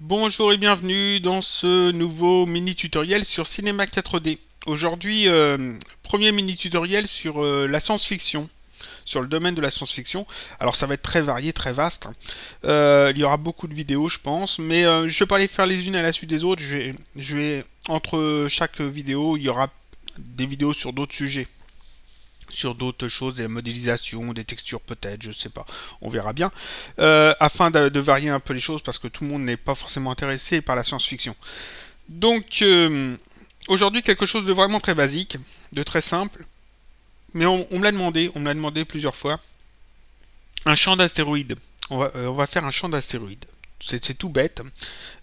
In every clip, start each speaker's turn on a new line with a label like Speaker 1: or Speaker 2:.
Speaker 1: Bonjour et bienvenue dans ce nouveau mini tutoriel sur Cinema 4D. Aujourd'hui, premier mini tutoriel sur la science-fiction, sur le domaine de la science-fiction. Alors ça va être très varié, très vaste. Il y aura beaucoup de vidéos, je pense, mais je vais pas les faire les unes à la suite des autres. Je vais entre chaque vidéo, il y aura des vidéos sur d'autres sujets, sur d'autres choses, des modélisations, des textures peut-être, je sais pas, on verra bien, afin de varier un peu les choses parce que tout le monde n'est pas forcément intéressé par la science-fiction. Donc aujourd'hui quelque chose de vraiment très basique, de très simple, mais on me l'a demandé, plusieurs fois, un champ d'astéroïdes. On va faire un champ d'astéroïdes. C'est tout bête,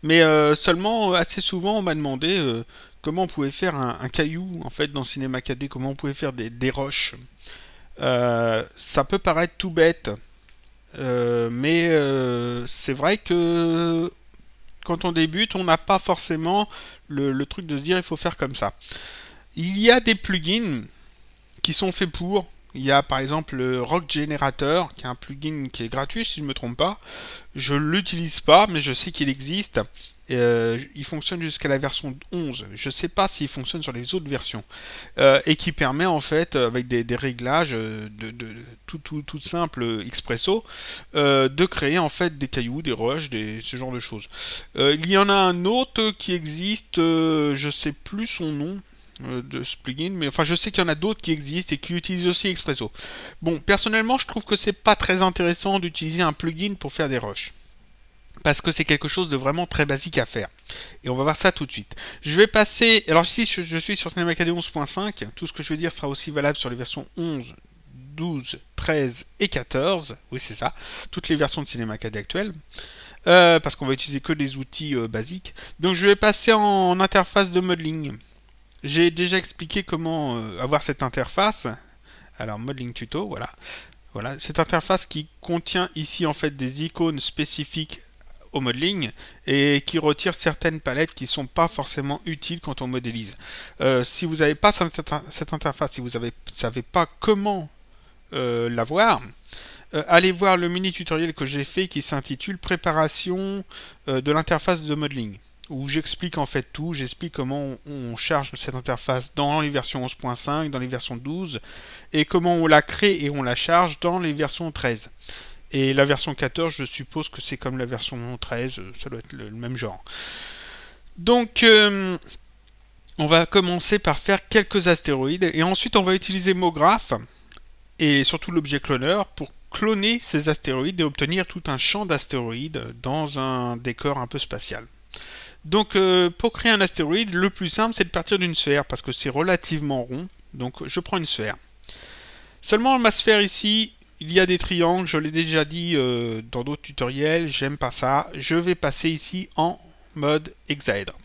Speaker 1: mais seulement assez souvent on m'a demandé comment on pouvait faire un caillou en fait dans Cinema 4D, comment on pouvait faire des roches. Ça peut paraître tout bête, mais c'est vrai que quand on débute, on n'a pas forcément le truc de se dire il faut faire comme ça. Il y a des plugins qui sont faits pour. Il y a par exemple le Rock Generator, qui est un plugin qui est gratuit si je ne me trompe pas. Je ne l'utilise pas, mais je sais qu'il existe. Il fonctionne jusqu'à la version 11. Je ne sais pas s'il fonctionne sur les autres versions. Et qui permet en fait, avec des réglages tout simple expresso, de créer en fait des cailloux, des roches, ce genre de choses. Il y en a un autre qui existe, je ne sais plus son nom de ce plugin, mais enfin je sais qu'il y en a d'autres qui existent et qui utilisent aussi Expresso. Bon, personnellement, je trouve que c'est pas très intéressant d'utiliser un plugin pour faire des rushs. Parce que c'est quelque chose de vraiment très basique à faire. Et on va voir ça tout de suite. Je vais passer. Alors, si je suis sur Cinema 4D 11.5, tout ce que je vais dire sera aussi valable sur les versions 11, 12, 13 et 14. Oui, c'est ça. Toutes les versions de Cinema 4D actuelles. Parce qu'on va utiliser que des outils basiques. Donc, je vais passer en interface de modeling. J'ai déjà expliqué comment avoir cette interface. Alors, modeling tuto, voilà. Voilà, cette interface qui contient ici en fait des icônes spécifiques au modeling et qui retire certaines palettes qui ne sont pas forcément utiles quand on modélise. Si vous n'avez pas cette interface, si vous ne savez pas comment l'avoir, allez voir le mini tutoriel que j'ai fait qui s'intitule Préparation de l'interface de modeling, où j'explique en fait tout, j'explique comment on charge cette interface dans les versions 11.5, dans les versions 12, et comment on la crée et on la charge dans les versions 13. Et la version 14, je suppose que c'est comme la version 13, ça doit être le même genre. Donc, on va commencer par faire quelques astéroïdes, et ensuite on va utiliser MoGraph, et surtout l'objet cloneur, pour cloner ces astéroïdes et obtenir tout un champ d'astéroïdes dans un décor un peu spatial. Donc pour créer un astéroïde, le plus simple c'est de partir d'une sphère parce que c'est relativement rond. Donc je prends une sphère. Seulement ma sphère ici, il y a des triangles, je l'ai déjà dit dans d'autres tutoriels, j'aime pas ça. Je vais passer ici en mode hexaèdre.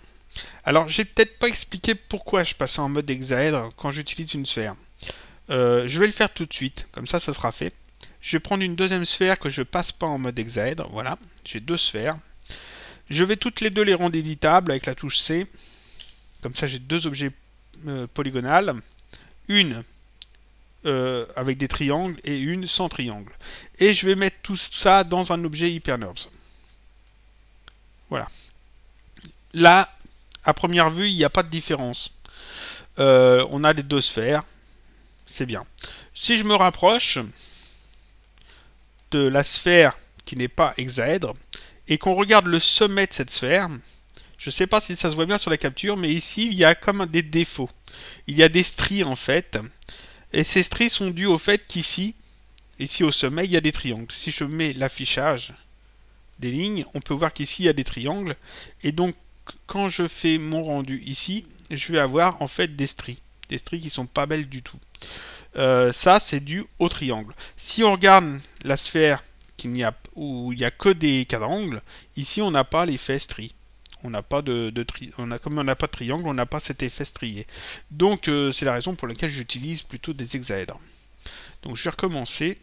Speaker 1: Alors j'ai peut-être pas expliqué pourquoi je passais en mode hexaèdre quand j'utilise une sphère. Je vais le faire tout de suite, comme ça sera fait. Je vais prendre une deuxième sphère que je passe pas en mode hexaèdre, voilà, j'ai deux sphères. Je vais toutes les deux les rendre éditables avec la touche C. Comme ça, j'ai deux objets polygonales. Une avec des triangles et une sans triangle. Et je vais mettre tout ça dans un objet HyperNURBS. Voilà. Là, à première vue, il n'y a pas de différence. On a les deux sphères. C'est bien. Si je me rapproche de la sphère qui n'est pas hexaèdre, et qu'on regarde le sommet de cette sphère, je ne sais pas si ça se voit bien sur la capture, mais ici il y a comme des défauts. Il y a des stries en fait, et ces stries sont dues au fait qu'ici, ici au sommet, il y a des triangles. Si je mets l'affichage des lignes, on peut voir qu'ici il y a des triangles, et donc quand je fais mon rendu ici, je vais avoir en fait des stries qui sont pas belles du tout. Ça c'est dû au triangle. Si on regarde la sphère où il n'y a que des quadrangles, ici on n'a pas l'effet strie. On n'a pas comme on n'a pas de triangle, on n'a pas cet effet strié. Donc c'est la raison pour laquelle j'utilise plutôt des hexaèdres. Donc je vais recommencer.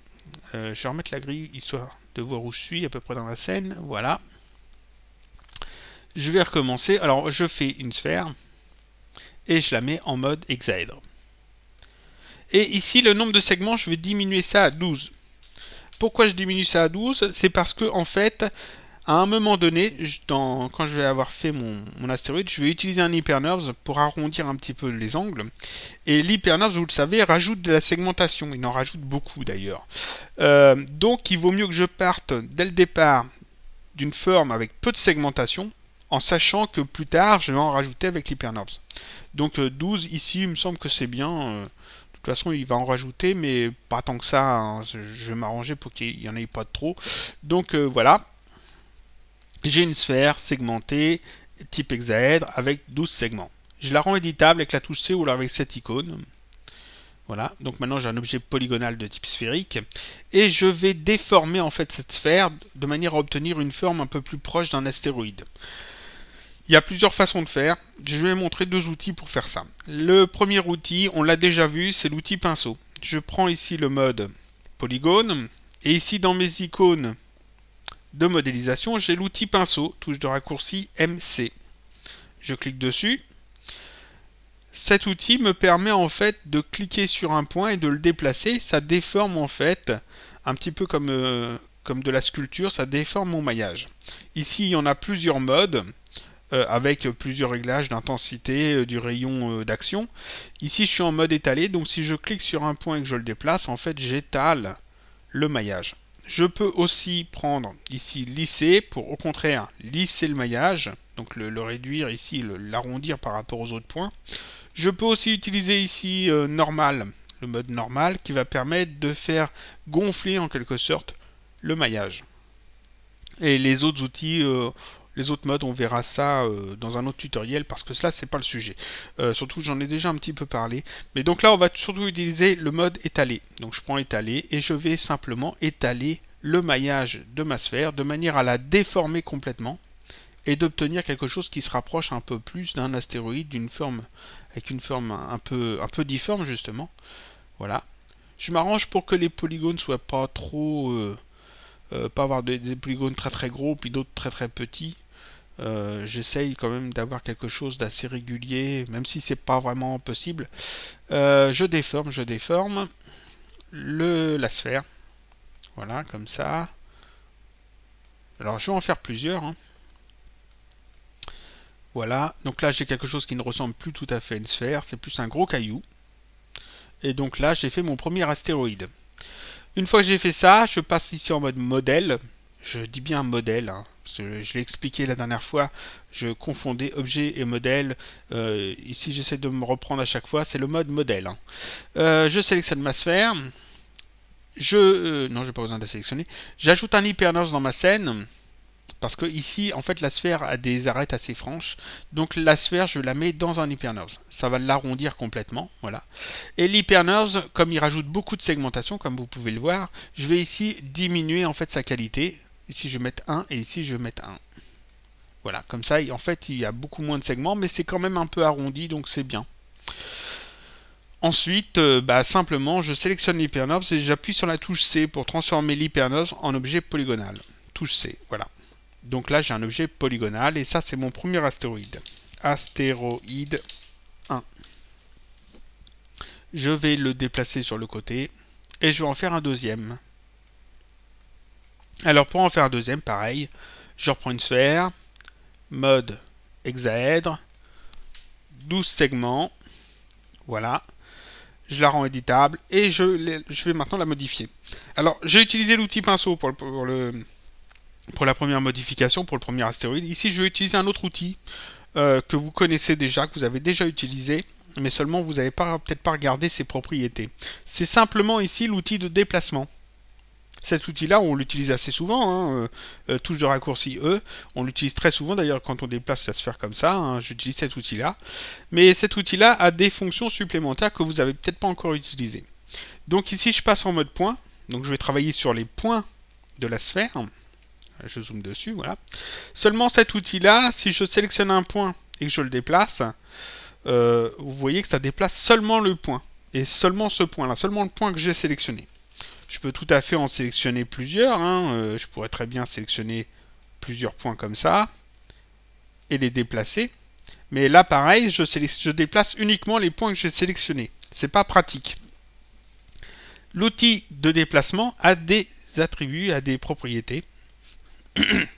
Speaker 1: Je vais remettre la grille histoire de voir où je suis à peu près dans la scène. Voilà. Je vais recommencer. Alors je fais une sphère et je la mets en mode hexaèdre. Et ici le nombre de segments, je vais diminuer ça à 12. Pourquoi je diminue ça à 12? C'est parce que en fait, À un moment donné, quand je vais avoir fait mon astéroïde, je vais utiliser un HyperNerves pour arrondir un petit peu les angles. Et l'HyperNerves, vous le savez, rajoute de la segmentation. Il en rajoute beaucoup d'ailleurs. Donc il vaut mieux que je parte dès le départ d'une forme avec peu de segmentation, en sachant que plus tard, je vais en rajouter avec l'HyperNerves. Donc 12 ici, il me semble que c'est bien. De toute façon, il va en rajouter, mais pas tant que ça. Hein. Je vais m'arranger pour qu'il n'y en ait pas de trop. Donc voilà. J'ai une sphère segmentée type hexaèdre avec 12 segments. Je la rends éditable avec la touche C ou alors avec cette icône. Voilà, donc maintenant j'ai un objet polygonal de type sphérique et je vais déformer en fait cette sphère de manière à obtenir une forme un peu plus proche d'un astéroïde. Il y a plusieurs façons de faire, je vais montrer deux outils pour faire ça. Le premier outil, on l'a déjà vu, c'est l'outil pinceau. Je prends ici le mode polygone et ici dans mes icônes de modélisation, j'ai l'outil pinceau, touche de raccourci MC. Je clique dessus. Cet outil me permet en fait de cliquer sur un point et de le déplacer. Ça déforme en fait, un petit peu comme de la sculpture, ça déforme mon maillage. Ici, il y en a plusieurs modes, avec plusieurs réglages d'intensité, du rayon d'action. Ici, je suis en mode étalé, donc si je clique sur un point et que je le déplace, en fait, j'étale le maillage. Je peux aussi prendre ici lisser pour au contraire lisser le maillage, donc le réduire ici, l'arrondir par rapport aux autres points. Je peux aussi utiliser ici normal, le mode normal qui va permettre de faire gonfler en quelque sorte le maillage. Et les autres outils, les autres modes, on verra ça dans un autre tutoriel parce que cela c'est pas le sujet. Surtout j'en ai déjà un petit peu parlé. Mais donc là on va surtout utiliser le mode étalé. Donc je prends étalé et je vais simplement étaler le maillage de ma sphère de manière à la déformer complètement et d'obtenir quelque chose qui se rapproche un peu plus d'un astéroïde, d'une forme avec une forme un peu difforme justement. Voilà. Je m'arrange pour que les polygones soient pas trop pas avoir des polygones très très gros puis d'autres très très petits. J'essaye quand même d'avoir quelque chose d'assez régulier, même si c'est pas vraiment possible. Je déforme la sphère. Voilà, comme ça. Alors je vais en faire plusieurs. Hein. Voilà, donc là j'ai quelque chose qui ne ressemble plus tout à fait à une sphère, c'est plus un gros caillou. Et donc là j'ai fait mon premier astéroïde. Une fois que j'ai fait ça, je passe ici en mode modèle. Je dis bien modèle, hein, parce que je l'ai expliqué la dernière fois, je confondais objet et modèle. Ici j'essaie de me reprendre à chaque fois, c'est le mode modèle. Hein. Je sélectionne ma sphère. Non, je n'ai pas besoin de la sélectionner. J'ajoute un HyperNerves dans ma scène. Parce que ici, en fait, la sphère a des arêtes assez franches. Donc la sphère, je la mets dans un HyperNerves. Ça va l'arrondir complètement. Voilà. Et l'HyperNerves, comme il rajoute beaucoup de segmentation, comme vous pouvez le voir, je vais ici diminuer en fait sa qualité. Ici, je vais mettre 1 et ici, je vais mettre 1. Voilà. Comme ça, en fait, il y a beaucoup moins de segments, mais c'est quand même un peu arrondi, donc c'est bien. Ensuite, simplement, je sélectionne l'HyperNerves et j'appuie sur la touche C pour transformer l'HyperNerves en objet polygonal. Touche C, voilà. Donc là, j'ai un objet polygonal et ça, c'est mon premier astéroïde. Astéroïde 1. Je vais le déplacer sur le côté et je vais en faire un deuxième. Alors, pour en faire un deuxième, pareil, je reprends une sphère, mode hexaèdre, 12 segments, voilà. Je la rends éditable et je vais maintenant la modifier. Alors, j'ai utilisé l'outil pinceau pour la première modification, pour le premier astéroïde. Ici, je vais utiliser un autre outil que vous connaissez déjà, que vous avez déjà utilisé, mais seulement vous n'avez peut-être pas regardé ses propriétés. C'est simplement ici l'outil de déplacement. Cet outil-là, on l'utilise assez souvent, hein, touche de raccourci E, on l'utilise très souvent d'ailleurs quand on déplace la sphère comme ça, hein, j'utilise cet outil-là. Mais cet outil-là a des fonctions supplémentaires que vous n'avez peut-être pas encore utilisées. Donc ici, je passe en mode point, donc je vais travailler sur les points de la sphère. Je zoome dessus, voilà. Seulement cet outil-là, si je sélectionne un point et que je le déplace, vous voyez que ça déplace seulement le point. Et seulement ce point-là, seulement le point que j'ai sélectionné. Je peux tout à fait en sélectionner plusieurs. Hein. Je pourrais très bien sélectionner plusieurs points comme ça et les déplacer. Mais là, pareil, je déplace uniquement les points que j'ai sélectionnés. C'est pas pratique. L'outil de déplacement a des attributs, a des propriétés.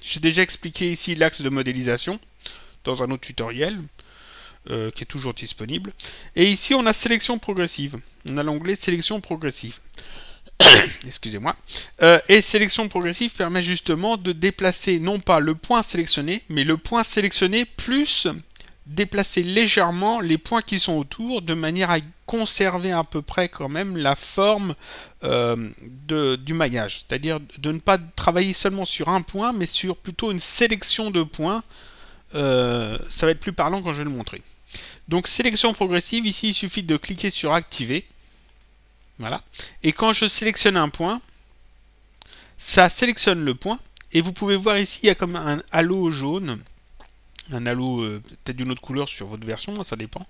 Speaker 1: J'ai déjà expliqué ici l'axe de modélisation dans un autre tutoriel qui est toujours disponible. Et ici, on a sélection progressive. On a l'onglet sélection progressive. Excusez-moi. Et sélection progressive permet justement de déplacer non pas le point sélectionné, mais le point sélectionné plus déplacer légèrement les points qui sont autour de manière à conserver à peu près quand même la forme du maillage. C'est-à-dire de ne pas travailler seulement sur un point, mais sur plutôt une sélection de points. Ça va être plus parlant quand je vais le montrer. Donc sélection progressive, ici il suffit de cliquer sur activer. Voilà. Et quand je sélectionne un point, ça sélectionne le point. Et vous pouvez voir ici, il y a comme un halo jaune. Un halo peut-être d'une autre couleur sur votre version, ça dépend.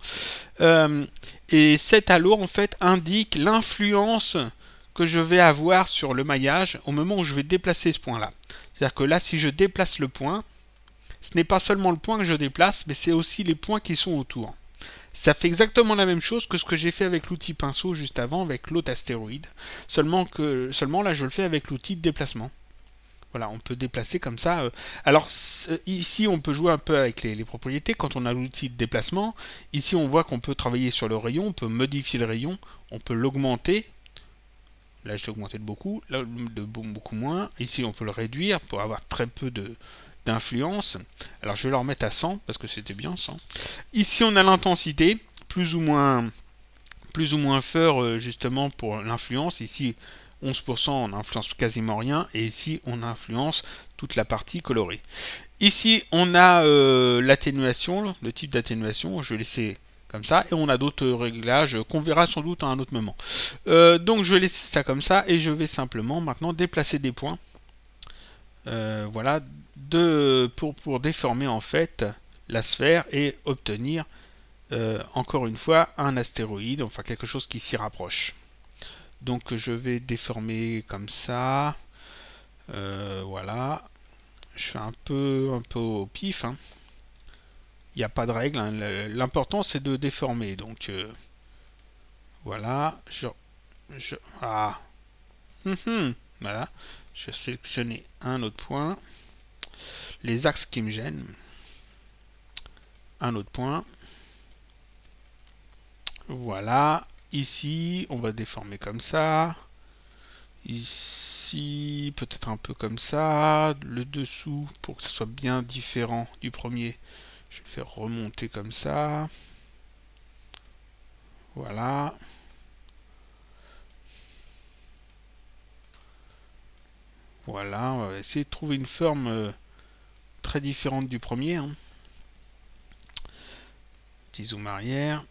Speaker 1: Et cet halo en fait indique l'influence que je vais avoir sur le maillage au moment où je vais déplacer ce point là. C'est-à-dire que là si je déplace le point, ce n'est pas seulement le point que je déplace, mais c'est aussi les points qui sont autour. Ça fait exactement la même chose que ce que j'ai fait avec l'outil pinceau juste avant avec l'autre astéroïde, seulement là je le fais avec l'outil de déplacement. Voilà, on peut déplacer comme ça. Alors ici, on peut jouer un peu avec les propriétés quand on a l'outil de déplacement. Ici, on voit qu'on peut travailler sur le rayon, on peut modifier le rayon, on peut l'augmenter. Là, je l'ai augmenté de beaucoup, là, de beaucoup moins. Ici, on peut le réduire pour avoir très peu d'influence. Alors, je vais le remettre à 100 parce que c'était bien 100. Ici, on a l'intensité, plus ou moins fort justement pour l'influence. Ici, 11%, on influence quasiment rien, et ici on influence toute la partie colorée. Ici on a l'atténuation, le type d'atténuation, je vais laisser comme ça, et on a d'autres réglages qu'on verra sans doute à un autre moment. Donc je vais laisser ça comme ça, et je vais simplement maintenant déplacer des points, voilà, pour déformer en fait la sphère et obtenir encore une fois un astéroïde, enfin quelque chose qui s'y rapproche. Donc je vais déformer comme ça. Voilà. Je fais un peu au pif. Hein. Il n'y a pas de règle. Hein. L'important c'est de déformer. Donc voilà. Ah. Voilà. Je vais sélectionner un autre point. Les axes qui me gênent. Un autre point. Voilà. Ici, on va déformer comme ça. Ici, peut-être un peu comme ça. Le dessous, pour que ce soit bien différent du premier, je vais le faire remonter comme ça. Voilà. Voilà, on va essayer de trouver une forme très différente du premier. Hein. Petit zoom arrière.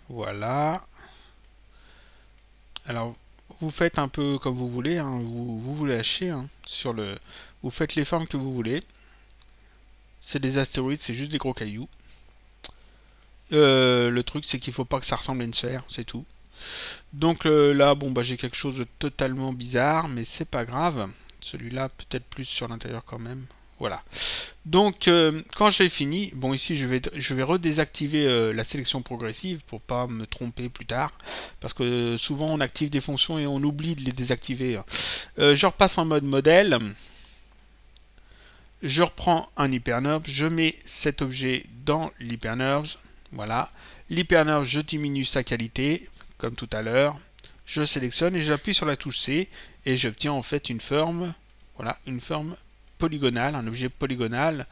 Speaker 1: Voilà. Alors, vous faites un peu comme vous voulez, hein. vous lâchez hein, sur le. Vous faites les formes que vous voulez. C'est des astéroïdes, c'est juste des gros cailloux. Le truc, c'est qu'il faut pas que ça ressemble à une sphère, c'est tout. Donc là, bon, bah j'ai quelque chose de totalement bizarre, mais c'est pas grave. Celui-là, peut-être plus sur l'intérieur quand même. Voilà. Donc, quand j'ai fini, bon, ici, je vais redésactiver la sélection progressive pour pas me tromper plus tard. Parce que souvent, on active des fonctions et on oublie de les désactiver. Je repasse en mode modèle. Je reprends un HyperNURBS. Je mets cet objet dans l'HyperNURBS. Voilà. L'HyperNURBS, je diminue sa qualité, comme tout à l'heure. Je sélectionne et j'appuie sur la touche C. Et j'obtiens en fait une forme. Voilà, une forme polygonal, un objet polygonal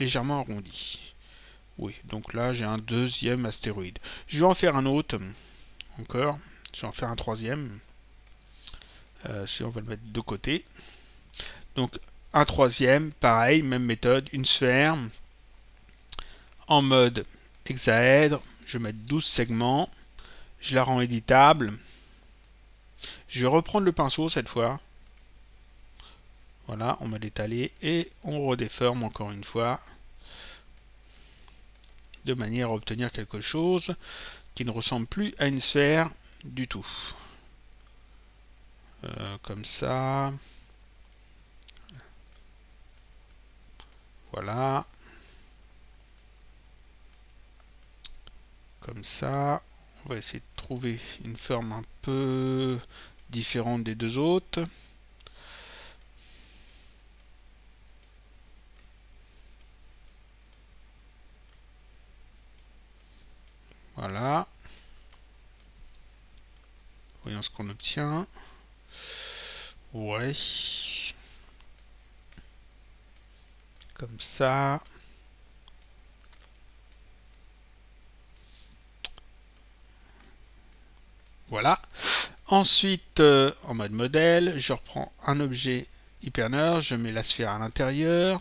Speaker 1: légèrement arrondi. Oui, donc là j'ai un deuxième astéroïde. Je vais en faire un autre encore. Je vais en faire un troisième. Si on va le mettre de côté. Donc un troisième, pareil, même méthode, une sphère en mode hexaèdre. Je vais mettre 12 segments. Je la rends éditable. Je vais reprendre le pinceau cette fois. Voilà, on va l'étaler et on redéforme encore une fois de manière à obtenir quelque chose qui ne ressemble plus à une sphère du tout. Comme ça. Voilà. Comme ça. On va essayer de trouver une forme un peu différente des deux autres. Voilà. Voyons ce qu'on obtient. Ouais. Comme ça. Voilà. Ensuite, en mode modèle, je reprends un objet hyperneur, je mets la sphère à l'intérieur.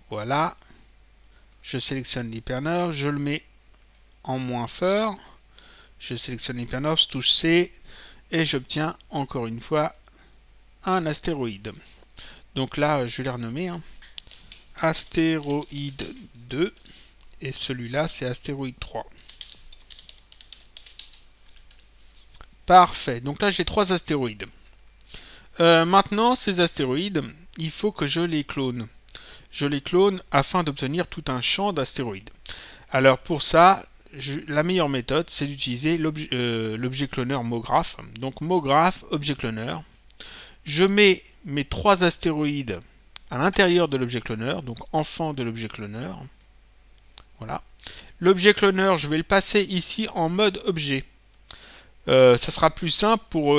Speaker 1: Voilà. Je sélectionne l'hyperneur, je le mets en moins fort. Je sélectionne l'hyperneur, je touche C, et j'obtiens encore une fois un astéroïde. Donc là, je vais les renommer. Astéroïde 2, et celui-là, c'est astéroïde 3. Parfait, donc là j'ai 3 astéroïdes. Maintenant, ces astéroïdes, il faut que je les clone. Je les clone afin d'obtenir tout un champ d'astéroïdes. Alors pour ça, la meilleure méthode, c'est d'utiliser l'objet cloneur MoGraph. Donc MoGraph, objet cloneur. Je mets mes 3 astéroïdes à l'intérieur de l'objet cloneur, donc enfant de l'objet cloneur. Voilà. L'objet cloneur, je vais le passer ici en mode objet. Ça sera plus simple pour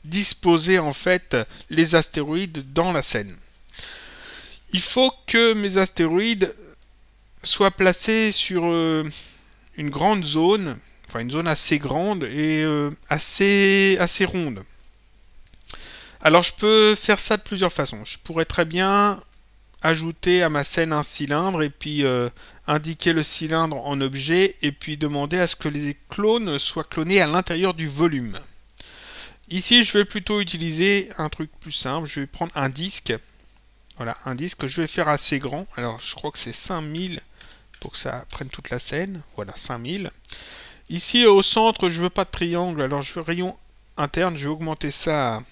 Speaker 1: disposer en fait les astéroïdes dans la scène. Il faut que mes astéroïdes soient placés sur une grande zone, enfin une zone assez grande et assez ronde. Alors je peux faire ça de plusieurs façons. Je pourrais très bien ajouter à ma scène un cylindre et puis indiquer le cylindre en objet et puis demander à ce que les clones soient clonés à l'intérieur du volume. Ici, je vais plutôt utiliser un truc plus simple. Je vais prendre un disque. Voilà, un disque que je vais faire assez grand. Alors, je crois que c'est 5000 pour que ça prenne toute la scène. Voilà, 5000. Ici, au centre, je veux pas de triangle. Alors, je veux rayon interne. Je vais augmenter ça.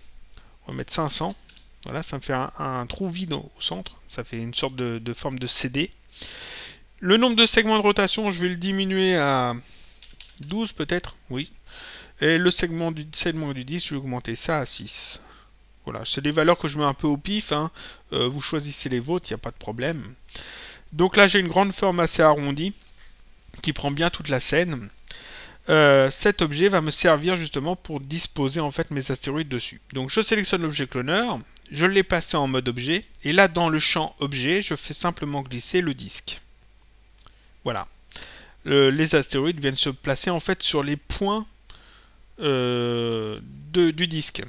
Speaker 1: On va mettre 500. Voilà, ça me fait un trou vide au centre. Ça fait une sorte de forme de CD. Le nombre de segments de rotation, je vais le diminuer à 12 peut-être. Oui. Et le segment du disque, je vais augmenter ça à 6. Voilà, c'est des valeurs que je mets un peu au pif. Vous choisissez les vôtres, il n'y a pas de problème. Donc là, j'ai une grande forme assez arrondie qui prend bien toute la scène. Cet objet va me servir justement pour disposer en fait mes astéroïdes dessus. Donc je sélectionne l'objet cloneur, je l'ai passé en mode objet, et là dans le champ objet, je fais simplement glisser le disque. Voilà. Les astéroïdes viennent se placer en fait sur les points du disque.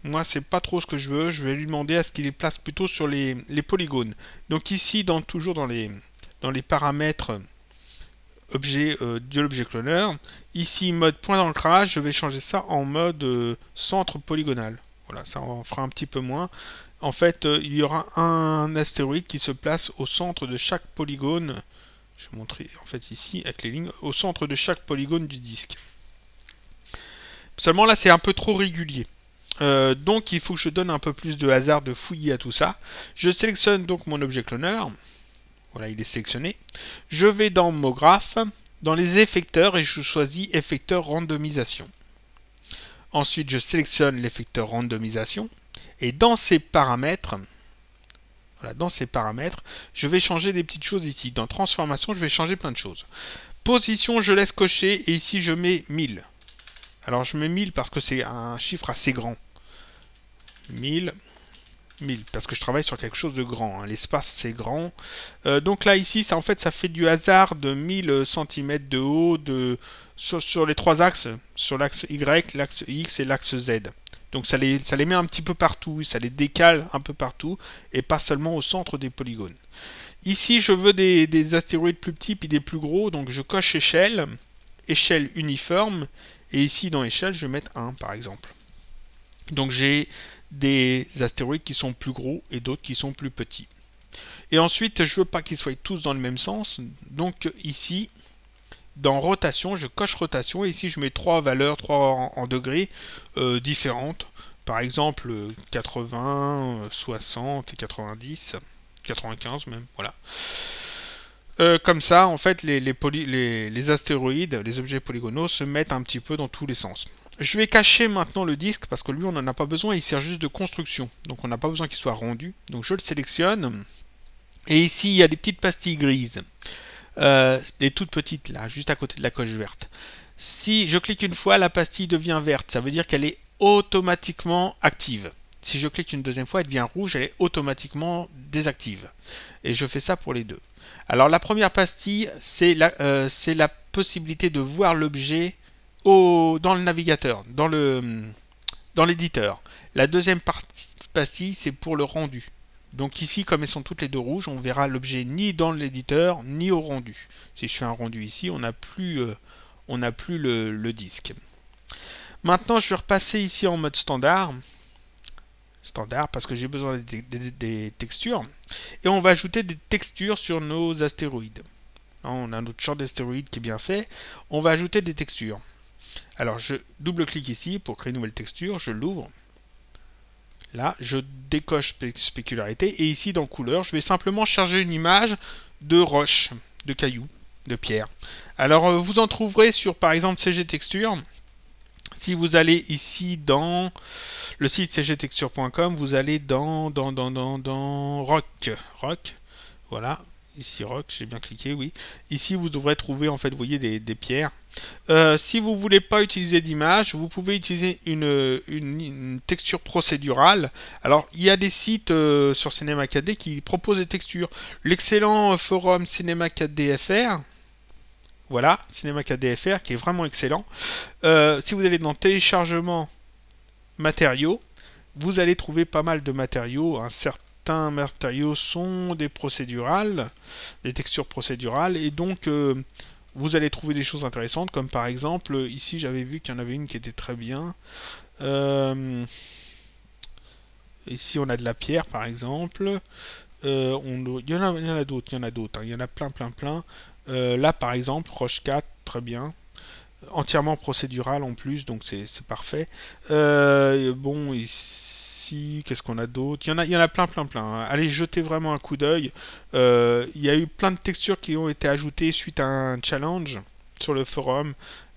Speaker 1: Moi, c'est pas trop ce que je veux. Je vais lui demander à ce qu'il les place plutôt sur les polygones. Donc ici, toujours dans les paramètres objet de l'objet cloneur, ici mode point d'ancrage, je vais changer ça en mode centre polygonal. Voilà, ça en fera un petit peu moins. En fait, il y aura un astéroïde qui se place au centre de chaque polygone. Je vais montrer en fait ici avec les lignes au centre de chaque polygone du disque. Seulement là, c'est un peu trop régulier. Donc il faut que je donne un peu plus de hasard de fouiller à tout ça. Je sélectionne donc mon objet cloneur. Voilà, il est sélectionné. Je vais dans MoGraph, dans les effecteurs et je choisis effecteur randomisation. Ensuite, je sélectionne l'effecteur randomisation et dans ces paramètres, voilà, je vais changer des petites choses ici. Dans transformation, je vais changer plein de choses. Position, je laisse cocher et ici je mets 1000. Alors je mets 1000 parce que c'est un chiffre assez grand. 1000, parce que je travaille sur quelque chose de grand. L'espace c'est grand. Donc là ici, ça fait du hasard de 1000 cm de haut sur les 3 axes, sur l'axe Y, l'axe X et l'axe Z. Donc ça les met un petit peu partout, ça les décale un peu partout et pas seulement au centre des polygones. Ici je veux des astéroïdes plus petits puis des plus gros, donc je coche échelle, échelle uniforme. Et ici, dans échelle, je vais mettre 1, par exemple. Donc, j'ai des astéroïdes qui sont plus gros et d'autres qui sont plus petits. Et ensuite, je ne veux pas qu'ils soient tous dans le même sens. Donc, ici, dans rotation, je coche rotation. Et ici, je mets 3 valeurs, 3 en degrés différentes. Par exemple, 80, 60 et 90. 95 même, voilà. Comme ça, en fait, les astéroïdes, les objets polygonaux se mettent un petit peu dans tous les sens. Je vais cacher maintenant le disque parce que lui on n'en a pas besoin, il sert juste de construction. Donc on n'a pas besoin qu'il soit rendu. Donc je le sélectionne. Et ici il y a des petites pastilles grises. Des toutes petites là, juste à côté de la coche verte. Si je clique une fois, la pastille devient verte. Ça veut dire qu'elle est automatiquement active. Si je clique une deuxième fois, elle devient rouge, elle est automatiquement désactive. Et je fais ça pour les deux. Alors la première pastille, c'est la possibilité de voir l'objet dans le navigateur, dans l'éditeur. La deuxième pastille, c'est pour le rendu. Donc ici, comme elles sont toutes les deux rouges, on verra l'objet ni dans l'éditeur, ni au rendu. Si je fais un rendu ici, on n'a plus le disque. Maintenant, je vais repasser ici en mode standard. Standard parce que j'ai besoin des textures. Et on va ajouter des textures sur nos astéroïdes. On a notre champ d'astéroïdes qui est bien fait. On va ajouter des textures. Alors, je double-clique ici pour créer une nouvelle texture. Je l'ouvre. Là, je décoche spécularité. Et ici, dans couleur, je vais simplement charger une image de roche, de cailloux, de pierre. Alors, vous en trouverez sur, par exemple, CG Texture. Si vous allez ici dans le site cgtexture.com, vous allez dans Rock. Voilà. Ici Rock, j'ai bien cliqué, oui. Ici, vous devrez trouver, en fait, vous voyez, des pierres. Si vous ne voulez pas utiliser d'image, vous pouvez utiliser une texture procédurale. Alors, il y a des sites sur Cinema 4D qui proposent des textures. L'excellent forum Cinema 4D FR, voilà, Cinema 4D FR, qui est vraiment excellent. Si vous allez dans téléchargement matériaux, vous allez trouver pas mal de matériaux. Certains matériaux sont des procédurales, des textures procédurales, et donc vous allez trouver des choses intéressantes, comme par exemple, ici j'avais vu qu'il y en avait une qui était très bien. Ici on a de la pierre par exemple. Il y en a d'autres, il y en a plein. Là par exemple, Roche 4, très bien. Entièrement procédural en plus, donc c'est parfait. Bon, ici, qu'est-ce qu'on a d'autre? Il y en a plein. Allez jeter vraiment un coup d'œil. Il y a eu plein de textures qui ont été ajoutées suite à un challenge sur le forum.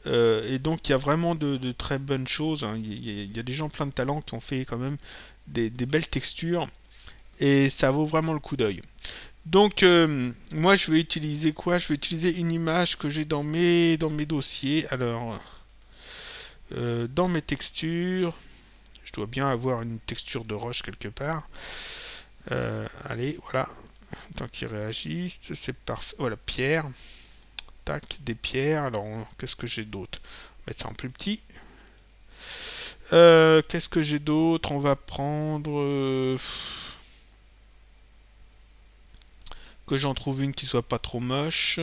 Speaker 1: Et donc il y a vraiment de très bonnes choses. Il y a des gens plein de talents qui ont fait quand même des belles textures. Et ça vaut vraiment le coup d'œil. Donc moi je vais utiliser quoi? Je vais utiliser une image que j'ai dans mes dossiers. Alors dans mes textures, je dois bien avoir une texture de roche quelque part. Allez, voilà. Tant qu'ils réagissent, c'est parfait. Voilà, pierre. Tac, des pierres. Alors qu'est-ce que j'ai d'autre? On va mettre ça en plus petit. Qu'est-ce que j'ai d'autre? On va prendre... que j'en trouve une qui soit pas trop moche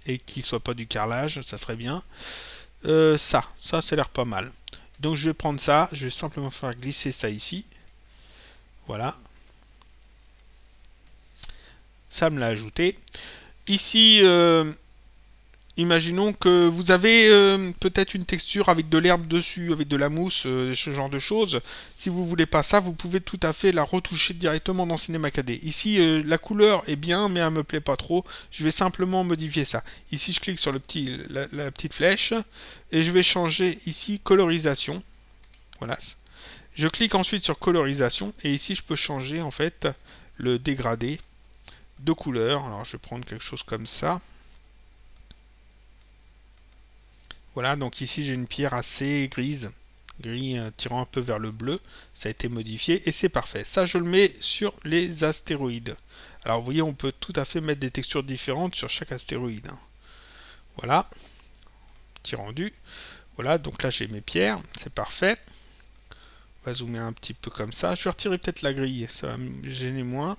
Speaker 1: et qui soit pas du carrelage, ça serait bien. Ça a l'air pas mal. Donc je vais prendre ça, je vais simplement faire glisser ça ici. Voilà. Ça me l'a ajouté. Ici, imaginons que vous avez peut-être une texture avec de l'herbe dessus, avec de la mousse, ce genre de choses. Si vous voulez pas ça, vous pouvez tout à fait la retoucher directement dans Cinema 4D. Ici, la couleur est bien, mais elle me plaît pas trop. Je vais simplement modifier ça. Ici, je clique sur la petite flèche et je vais changer ici colorisation. Voilà. Je clique ensuite sur colorisation et ici, je peux changer en fait le dégradé de couleur. Alors, je vais prendre quelque chose comme ça. Voilà, donc ici j'ai une pierre assez grise, gris tirant un peu vers le bleu. Ça a été modifié et c'est parfait. Ça, je le mets sur les astéroïdes. Alors vous voyez, on peut tout à fait mettre des textures différentes sur chaque astéroïde. Voilà, petit rendu. Voilà, donc là j'ai mes pierres, c'est parfait. On va zoomer un petit peu comme ça. Je vais retirer peut-être la grille, ça va me gêner moins.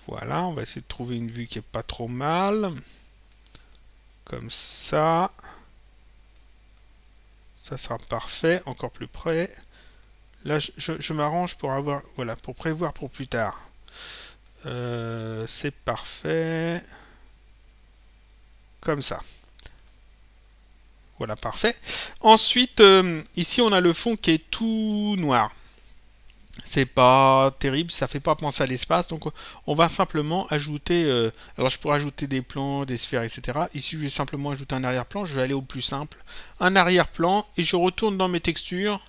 Speaker 1: Voilà, on va essayer de trouver une vue qui est pas trop mal. Comme ça. Ça sera parfait, encore plus près. Là, je m'arrange pour avoir, voilà, pour prévoir pour plus tard. C'est parfait. Comme ça. Voilà, parfait. Ensuite, ici, on a le fond qui est tout noir. C'est pas terrible, ça fait pas penser à l'espace, donc on va simplement ajouter, alors je pourrais ajouter des plans, des sphères, etc. Ici je vais simplement ajouter un arrière-plan, je vais aller au plus simple, un arrière-plan, et je retourne dans mes textures.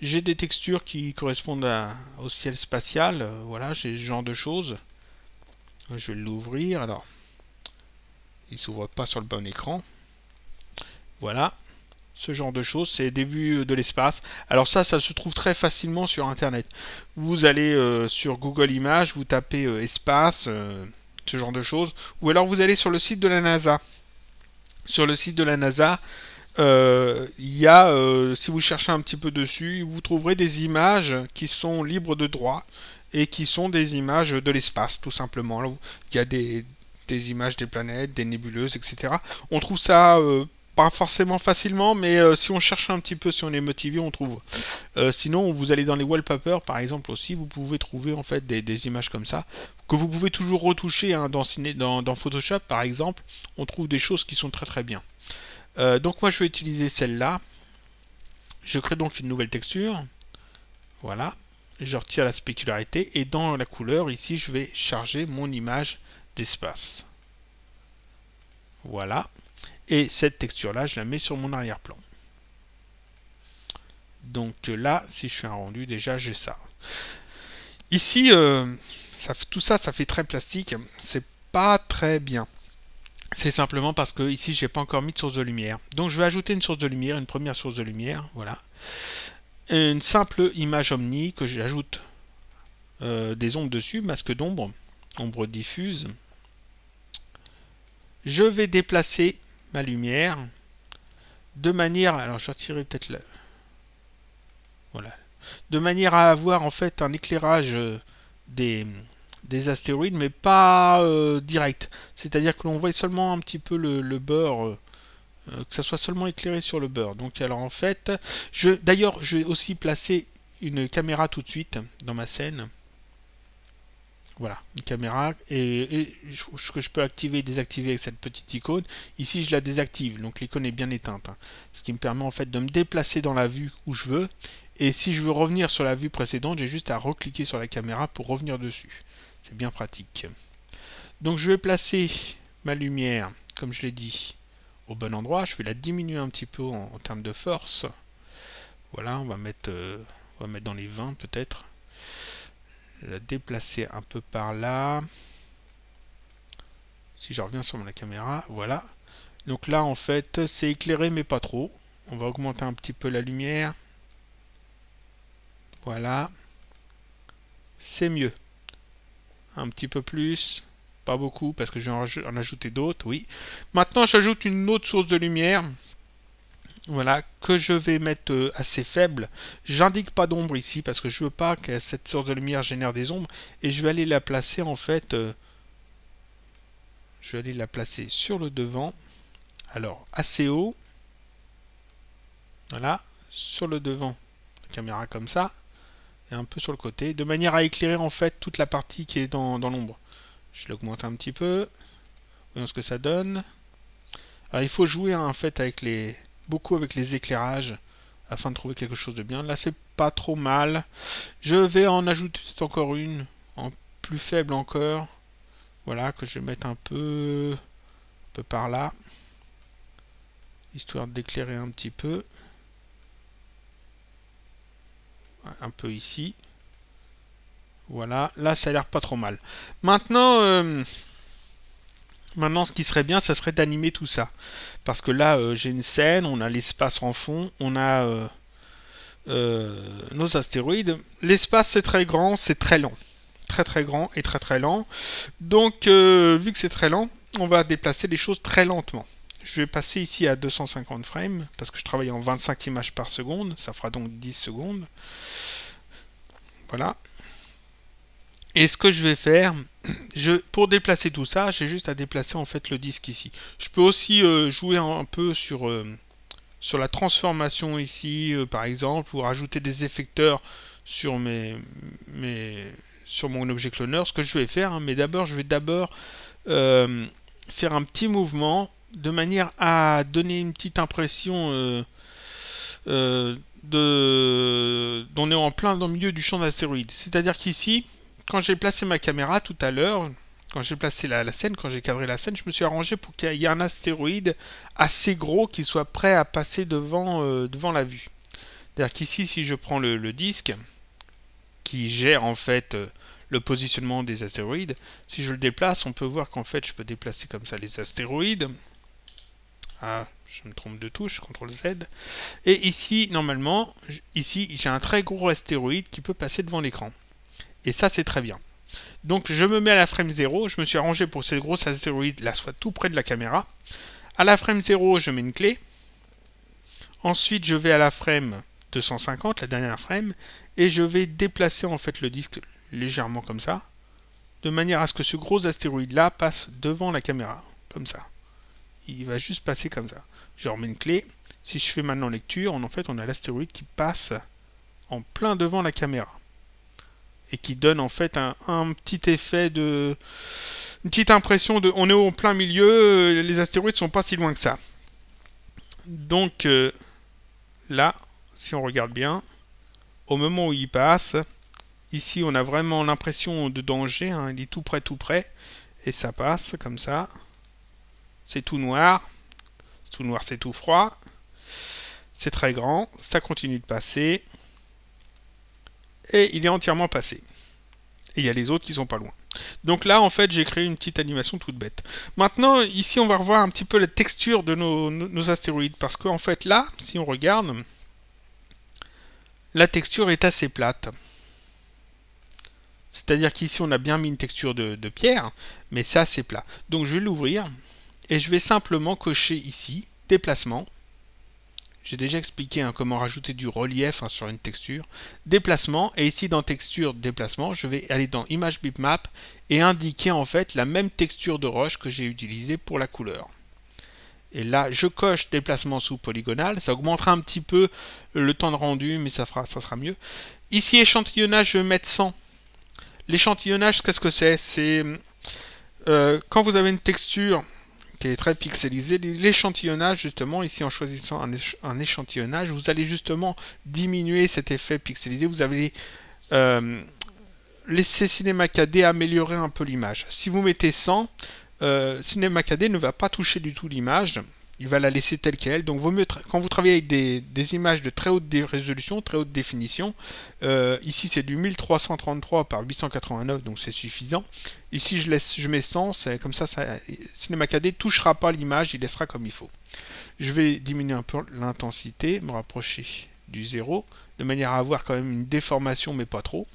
Speaker 1: J'ai des textures qui correspondent au ciel spatial, voilà, j'ai ce genre de choses. Je vais l'ouvrir, alors il s'ouvre pas sur le bon écran. Voilà, ce genre de choses, c'est des vues de l'espace. Alors ça se trouve très facilement sur internet. Vous allez sur Google Images, vous tapez espace, ce genre de choses, ou alors vous allez sur le site de la NASA. Sur le site de la NASA, il y a, si vous cherchez un petit peu dessus, vous trouverez des images qui sont libres de droit et qui sont des images de l'espace, tout simplement. Alors, il y a des images des planètes, des nébuleuses, etc. On trouve ça pas forcément facilement, mais si on cherche un petit peu, si on est motivé, on trouve. Sinon, vous allez dans les wallpapers, par exemple aussi, vous pouvez trouver en fait des images comme ça, que vous pouvez toujours retoucher hein, dans Photoshop, par exemple. On trouve des choses qui sont très très bien. Donc moi, je vais utiliser celle-là. Je crée donc une nouvelle texture. Voilà. Je retire la spécularité et dans la couleur, ici, je vais charger mon image d'espace. Voilà. Et cette texture-là, je la mets sur mon arrière-plan. Donc là, si je fais un rendu, déjà, j'ai ça. Ici, tout ça, ça fait très plastique. C'est pas très bien. C'est simplement parce que ici, j'ai pas encore mis de source de lumière. Donc, je vais ajouter une source de lumière, une première source de lumière. Voilà. Une simple image omni que j'ajoute des ombres dessus, masque d'ombre, ombre diffuse. Je vais déplacer ma lumière de manière, alors je retirerai peut-être là, voilà, de manière à avoir en fait un éclairage des astéroïdes, mais pas direct. C'est-à-dire que l'on voit seulement un petit peu le beurre, que ça soit seulement éclairé sur le beurre. Donc alors en fait, d'ailleurs je vais aussi placer une caméra tout de suite dans ma scène. Voilà, une caméra et que je peux activer et désactiver avec cette petite icône. Ici, je la désactive, donc l'icône est bien éteinte. Hein, ce qui me permet en fait de me déplacer dans la vue où je veux. Et si je veux revenir sur la vue précédente, j'ai juste à recliquer sur la caméra pour revenir dessus. C'est bien pratique. Donc je vais placer ma lumière, comme je l'ai dit, au bon endroit. Je vais la diminuer un petit peu en termes de force. Voilà, on va mettre dans les 20 peut-être. La déplacer un peu par là. Si je reviens sur la caméra, voilà. Donc là, en fait, c'est éclairé, mais pas trop. On va augmenter un petit peu la lumière. Voilà. C'est mieux. Un petit peu plus. Pas beaucoup, parce que je vais en ajouter d'autres, oui. Maintenant, j'ajoute une autre source de lumière. Voilà, que je vais mettre assez faible. J'indique pas d'ombre ici, parce que je veux pas que cette source de lumière génère des ombres. Et je vais aller la placer, en fait... je vais aller la placer sur le devant. Alors, assez haut. Voilà, sur le devant. La caméra comme ça. Et un peu sur le côté. De manière à éclairer en fait toute la partie qui est dans l'ombre. Je l'augmente un petit peu. Voyons ce que ça donne. Alors, il faut jouer en fait avec beaucoup avec les éclairages afin de trouver quelque chose de bien. Là, c'est pas trop mal. Je vais en ajouter encore une. En plus faible encore. Voilà, que je vais mettre un peu par là. Histoire d'éclairer un petit peu. Un peu ici. Voilà, là ça a l'air pas trop mal. Maintenant, ce qui serait bien, ça serait d'animer tout ça. Parce que là, j'ai une scène, on a l'espace en fond, on a nos astéroïdes. L'espace c'est très grand, c'est très lent. Très très grand et très très lent. Donc, vu que c'est très lent, on va déplacer les choses très lentement. Je vais passer ici à 250 frames, parce que je travaille en 25 images par seconde, ça fera donc 10 secondes. Voilà. Et ce que je vais faire, pour déplacer tout ça, j'ai juste à déplacer en fait le disque ici. Je peux aussi jouer un peu sur la transformation ici, par exemple, ou rajouter des effecteurs sur sur mon objet cloneur. Ce que je vais faire, hein, mais d'abord, je vais faire un petit mouvement de manière à donner une petite impression on est en plein dans le milieu du champ d'astéroïdes. C'est-à-dire qu'ici, quand j'ai placé ma caméra tout à l'heure, quand j'ai placé la scène, quand j'ai cadré la scène, je me suis arrangé pour qu'il y ait un astéroïde assez gros qui soit prêt à passer devant la vue. C'est-à-dire qu'ici, si je prends le disque, qui gère en fait le positionnement des astéroïdes, si je le déplace, on peut voir qu'en fait, je peux déplacer comme ça les astéroïdes. Ah, je me trompe de touche, CTRL Z. Et ici, normalement, ici, j'ai un très gros astéroïde qui peut passer devant l'écran. Et ça, c'est très bien. Donc, je me mets à la frame 0. Je me suis arrangé pour que ce gros astéroïde là soit tout près de la caméra. À la frame 0, je mets une clé. Ensuite, je vais à la frame 250, la dernière frame, et je vais déplacer en fait le disque légèrement comme ça, de manière à ce que ce gros astéroïde là passe devant la caméra, comme ça. Il va juste passer comme ça. Je remets une clé. Si je fais maintenant lecture, en fait, on a l'astéroïde qui passe en plein devant la caméra. Et qui donne en fait un petit effet de... une petite impression de... on est au plein milieu, les astéroïdes sont pas si loin que ça. Donc là, si on regarde bien, au moment où il passe, ici on a vraiment l'impression de danger, hein, il est tout près, et ça passe comme ça. C'est tout noir, c'est tout froid, c'est très grand, ça continue de passer, et il est entièrement passé. Et il y a les autres qui sont pas loin. Donc là, en fait, j'ai créé une petite animation toute bête. Maintenant, ici, on va revoir un petit peu la texture de nos astéroïdes, parce qu'en fait, là, si on regarde, la texture est assez plate. C'est-à-dire qu'ici, on a bien mis une texture de pierre, mais c'est assez plat. Donc, je vais l'ouvrir, et je vais simplement cocher ici, déplacement. J'ai déjà expliqué hein, comment rajouter du relief hein, sur une texture. Déplacement, et ici dans texture déplacement, je vais aller dans image bitmap et indiquer en fait la même texture de roche que j'ai utilisée pour la couleur. Et là, je coche déplacement sous polygonal, ça augmentera un petit peu le temps de rendu, mais ça sera mieux. Ici, échantillonnage, je vais mettre 100. L'échantillonnage, qu'est-ce que c'est? C'est quand vous avez une texture qui est très pixelisé, l'échantillonnage justement, ici en choisissant un échantillonnage, vous allez justement diminuer cet effet pixelisé, vous allez laisser Cinema 4D améliorer un peu l'image. Si vous mettez 100, Cinema 4D ne va pas toucher du tout l'image, il va la laisser telle qu'elle. Donc vaut mieux quand vous travaillez avec des images de très haute résolution, très haute définition, ici c'est du 1333 par 889, donc c'est suffisant. Ici je mets 100, comme ça, Cinema 4D ne touchera pas l'image, il laissera comme il faut. Je vais diminuer un peu l'intensité, me rapprocher du 0, de manière à avoir quand même une déformation, mais pas trop.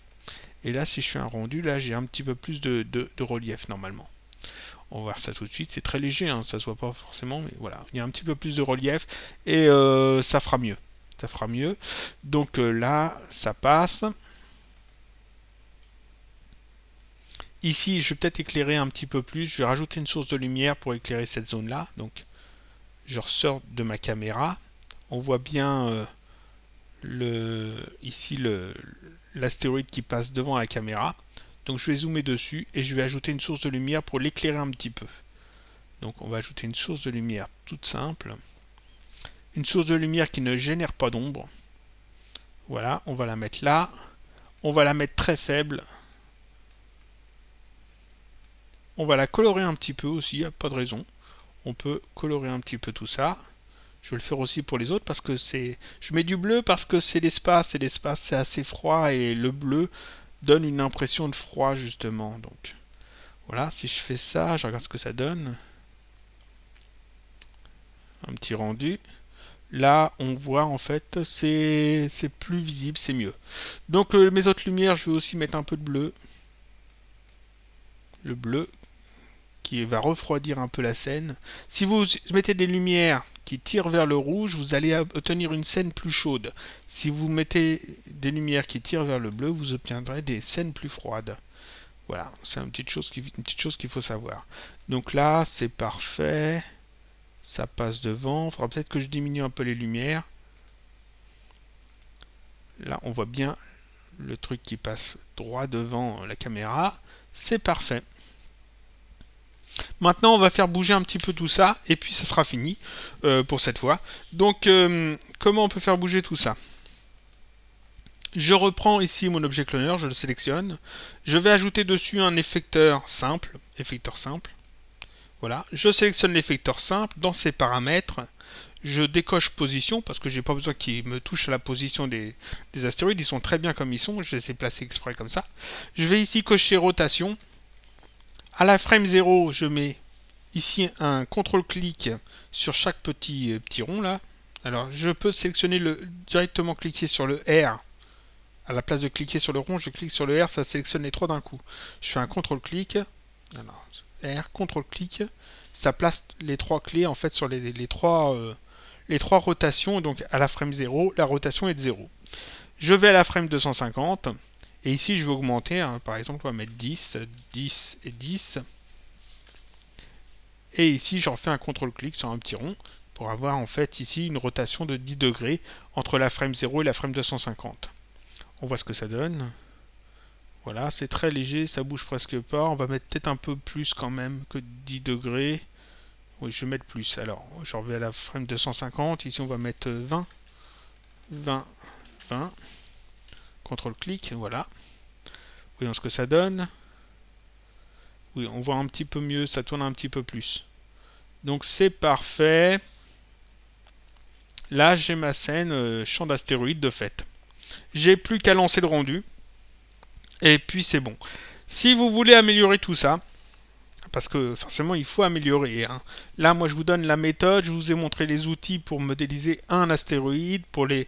Speaker 1: Et là, si je fais un rendu, là j'ai un petit peu plus de relief normalement. On va voir ça tout de suite, c'est très léger, hein, ça se voit pas forcément, mais voilà, il y a un petit peu plus de relief et ça fera mieux. Ça fera mieux. Donc là, ça passe. Ici, je vais peut-être éclairer un petit peu plus. Je vais rajouter une source de lumière pour éclairer cette zone-là. Donc, je ressors de ma caméra. On voit bien ici l'astéroïde qui passe devant la caméra. Donc je vais zoomer dessus et je vais ajouter une source de lumière pour l'éclairer un petit peu. Donc on va ajouter une source de lumière toute simple. Une source de lumière qui ne génère pas d'ombre. Voilà, on va la mettre là. On va la mettre très faible. On va la colorer un petit peu aussi, pas de raison. On peut colorer un petit peu tout ça. Je vais le faire aussi pour les autres parce que c'est... Je mets du bleu parce que c'est l'espace et l'espace c'est assez froid et le bleu donne une impression de froid justement. Donc voilà, si je fais ça, je regarde ce que ça donne. Un petit rendu. Là, on voit en fait, c'est plus visible, c'est mieux. Donc mes autres lumières, je vais aussi mettre un peu de bleu. Le bleu qui va refroidir un peu la scène. Si vous mettez des lumières qui tirent vers le rouge, vous allez obtenir une scène plus chaude. Si vous mettez des lumières qui tirent vers le bleu, vous obtiendrez des scènes plus froides. Voilà, c'est une petite chose qu'il faut savoir. Donc là, c'est parfait. Ça passe devant. Il faudra peut-être que je diminue un peu les lumières. Là, on voit bien le truc qui passe droit devant la caméra. C'est parfait. Maintenant, on va faire bouger un petit peu tout ça, et puis ça sera fini pour cette fois. Donc, comment on peut faire bouger tout ça? Je reprends ici mon objet cloneur, je le sélectionne. Je vais ajouter dessus un effecteur simple. Voilà, je sélectionne l'effecteur simple dans ses paramètres. Je décoche position parce que j'ai pas besoin qu'il me touche à la position des astéroïdes. Ils sont très bien comme ils sont. Je les ai placés exprès comme ça. Je vais ici cocher rotation. À la frame 0, je mets ici un contrôle-clic sur chaque petit rond là. Alors, je peux sélectionner directement cliquer sur le R. À la place de cliquer sur le rond, je clique sur le R, ça sélectionne les trois d'un coup. Je fais un contrôle-clic. Alors, R, contrôle-clic. Ça place les trois clés en fait sur les trois rotations. Donc à la frame 0, la rotation est de 0. Je vais à la frame 250. Et ici, je vais augmenter. Hein, par exemple, on va mettre 10, 10 et 10. Et ici, je refais un contrôle-clic sur un petit rond pour avoir en fait ici une rotation de 10 degrés entre la frame 0 et la frame 250. On voit ce que ça donne. Voilà, c'est très léger, ça bouge presque pas. On va mettre peut-être un peu plus quand même que 10 degrés. Oui, je vais mettre plus. Alors, je reviens à la frame 250. Ici, on va mettre 20. 20, 20. Contrôle-clic, voilà. Voyons ce que ça donne. Oui, on voit un petit peu mieux, ça tourne un petit peu plus. Donc, c'est parfait. Là, j'ai ma scène champ d'astéroïdes de fait. J'ai plus qu'à lancer le rendu. Et puis, c'est bon. Si vous voulez améliorer tout ça, parce que forcément il faut améliorer. Hein. Là, moi je vous donne la méthode, je vous ai montré les outils pour modéliser un astéroïde, pour les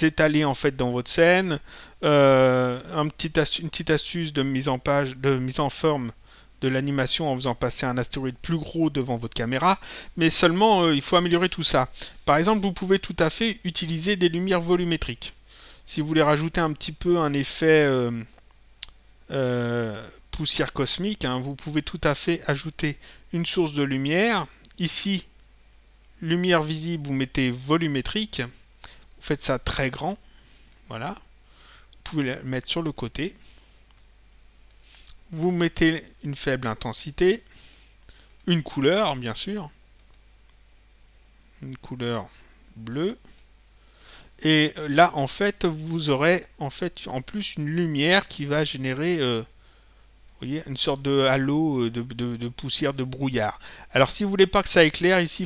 Speaker 1: étaler en fait dans votre scène, une petite astuce de mise en page, de mise en forme de l'animation en faisant passer un astéroïde plus gros devant votre caméra, mais seulement il faut améliorer tout ça. Par exemple, vous pouvez tout à fait utiliser des lumières volumétriques. Si vous voulez rajouter un petit peu un effet poussière cosmique, hein, vous pouvez tout à fait ajouter une source de lumière. Ici, lumière visible, vous mettez volumétrique. Vous faites ça très grand. Voilà. Vous pouvez la mettre sur le côté. Vous mettez une faible intensité. Une couleur, bien sûr. Une couleur bleue. Et là, en fait, vous aurez en plus une lumière qui va générer vous voyez, une sorte de halo de poussière, de brouillard. Alors si vous voulez pas que ça éclaire, ici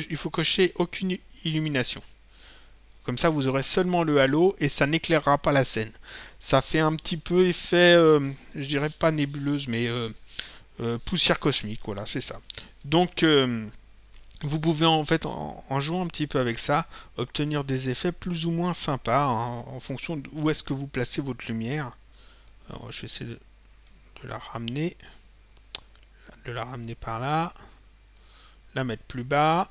Speaker 1: il faut cocher aucune illumination. Comme ça vous aurez seulement le halo et ça n'éclairera pas la scène. Ça fait un petit peu effet, je dirais pas nébuleuse, mais poussière cosmique, voilà, c'est ça. Donc vous pouvez en fait, en jouant un petit peu avec ça, obtenir des effets plus ou moins sympas, hein, en fonction d'où est-ce que vous placez votre lumière. Alors, je vais essayer de la ramener par là, la mettre plus bas,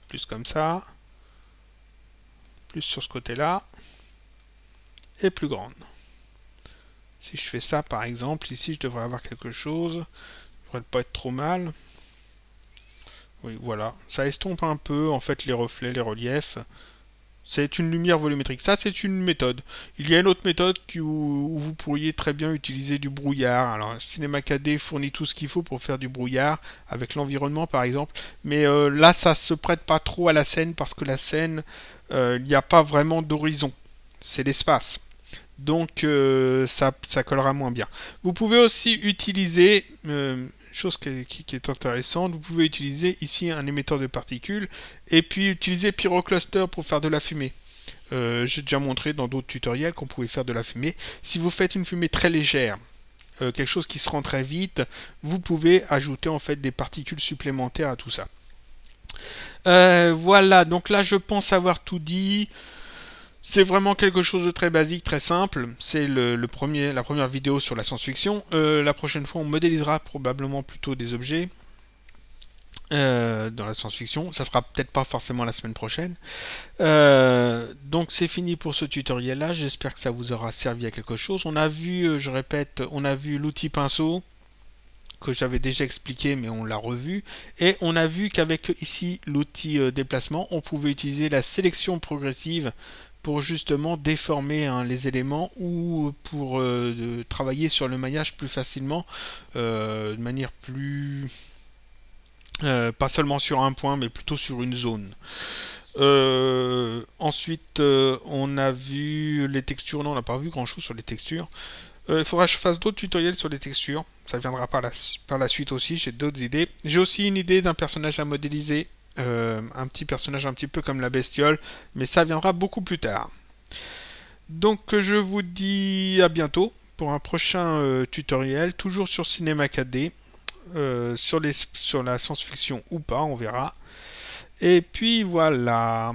Speaker 1: plus comme ça, plus sur ce côté là, et plus grande. Si je fais ça par exemple, ici je devrais avoir quelque chose, ça devrait pas être trop mal. Oui, voilà, ça estompe un peu en fait les reflets, les reliefs. C'est une lumière volumétrique. Ça, c'est une méthode. Il y a une autre méthode où vous pourriez très bien utiliser du brouillard. Alors, Cinema 4D fournit tout ce qu'il faut pour faire du brouillard, avec l'environnement par exemple. Mais là, ça se prête pas trop à la scène, parce que la scène, il n'y a pas vraiment d'horizon. C'est l'espace. Donc, ça collera moins bien. Vous pouvez aussi utiliser... chose qui est intéressante, vous pouvez utiliser ici un émetteur de particules et puis utiliser Pyrocluster pour faire de la fumée. J'ai déjà montré dans d'autres tutoriels qu'on pouvait faire de la fumée. Si vous faites une fumée très légère, quelque chose qui se rend très vite, vous pouvez ajouter en fait des particules supplémentaires à tout ça. Voilà, donc là je pense avoir tout dit. C'est vraiment quelque chose de très basique, très simple. C'est la première vidéo sur la science-fiction. La prochaine fois, on modélisera probablement plutôt des objets dans la science-fiction. Ça sera peut-être pas forcément la semaine prochaine. Donc c'est fini pour ce tutoriel-là. J'espère que ça vous aura servi à quelque chose. On a vu, je répète, on a vu l'outil pinceau que j'avais déjà expliqué, mais on l'a revu. Et on a vu qu'avec ici l'outil déplacement, on pouvait utiliser la sélection progressive pour justement déformer les éléments, ou pour travailler sur le maillage plus facilement, de manière plus Pas seulement sur un point, mais plutôt sur une zone. Ensuite, on a vu les textures. Non, on n'a pas vu grand chose sur les textures. Il faudra que je fasse d'autres tutoriels sur les textures. Ça viendra par la suite aussi. J'ai d'autres idées. J'ai aussi une idée d'un personnage à modéliser. Un petit personnage un petit peu comme la bestiole. Mais ça viendra beaucoup plus tard. Donc je vous dis à bientôt pour un prochain tutoriel. Toujours sur Cinéma 4D. Sur la science-fiction ou pas, on verra. Et puis voilà.